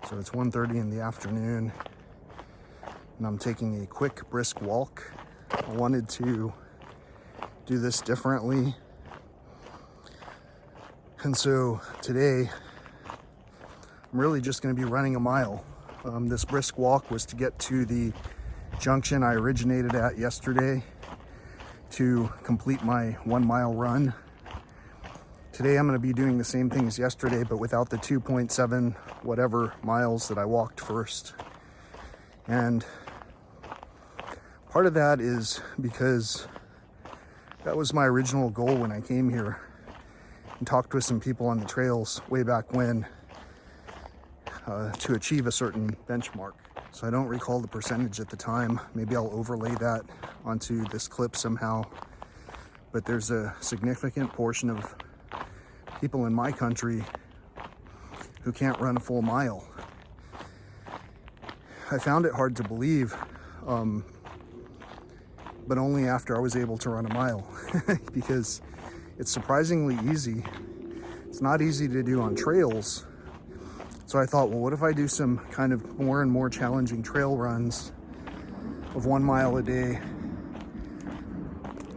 So it's 1:30 in the afternoon and I'm taking a quick brisk walk. I wanted to do this differently. And so today I'm really just going to be running a mile. This brisk walk was to get to the junction I originated at yesterday to complete my 1 mile run. Today I'm going to be doing the same thing as yesterday, but without the 2.7 whatever miles that I walked first. And part of that is because that was my original goal when I came here and talked with some people on the trails way back when, to achieve a certain benchmark. So I don't recall the percentage at the time. Maybe I'll overlay that onto this clip somehow. But there's a significant portion of people in my country who can't run a full mile. I found it hard to believe, but only after I was able to run a mile because it's surprisingly easy. It's not easy to do on trails. So I thought, well, what if I do some kind of more and more challenging trail runs of 1 mile a day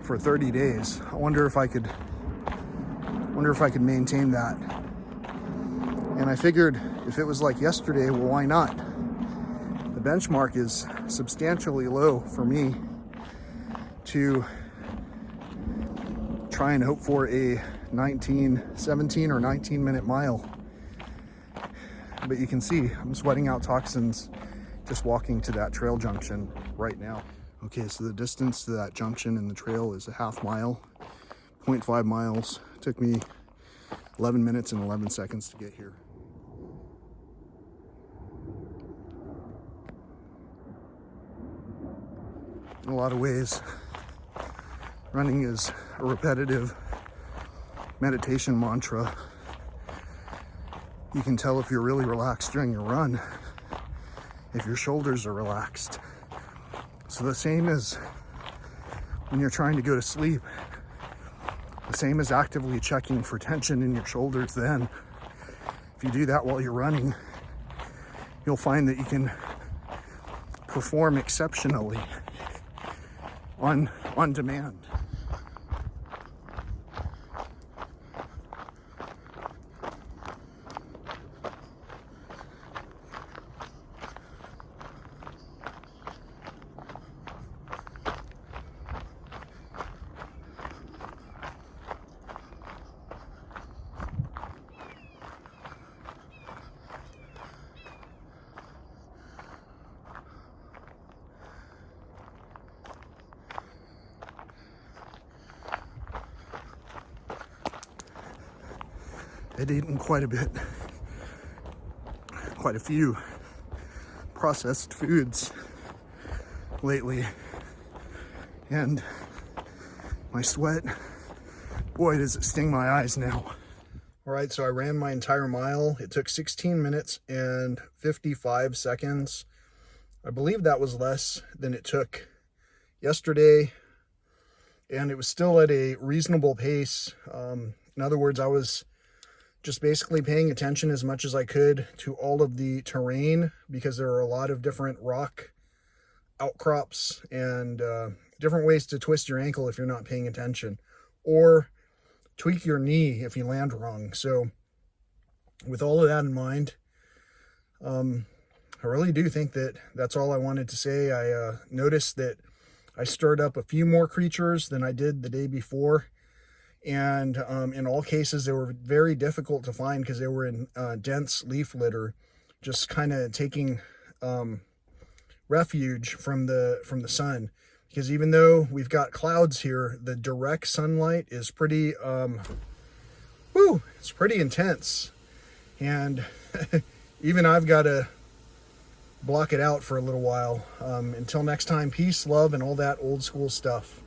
for 30 days? I wonder if I could maintain that. And I figured if it was like yesterday, well, why not? The benchmark is substantially low for me to try and hope for a 17 or 19 minute mile. But you can see I'm sweating out toxins just walking to that trail junction right now. Okay, so the distance to that junction and the trail is a half mile, 0.5 miles. It took me 11 minutes and 11 seconds to get here. In a lot of ways, running is a repetitive meditation mantra. You can tell if you're really relaxed during your run, if your shoulders are relaxed. So the same as when you're trying to go to sleep, the same as actively checking for tension in your shoulders then. If you do that while you're running, you'll find that you can perform exceptionally on demand. I'd eaten quite a few processed foods lately, and my sweat, boy, does it sting my eyes now. All right, so I ran my entire mile. It took 16 minutes and 55 seconds. I believe that was less than it took yesterday, and it was still at a reasonable pace. In other words, I was just basically paying attention as much as I could to all of the terrain, because there are a lot of different rock outcrops and different ways to twist your ankle if you're not paying attention, or tweak your knee if you land wrong. So with all of that in mind, I really do think that that's all I wanted to say. I noticed that I stirred up a few more creatures than I did the day before. And in all cases, they were very difficult to find because they were in dense leaf litter, just kind of taking refuge from the sun. Because even though we've got clouds here, the direct sunlight is pretty, it's pretty intense. And even I've got to block it out for a little while. Until next time, peace, love, and all that old school stuff.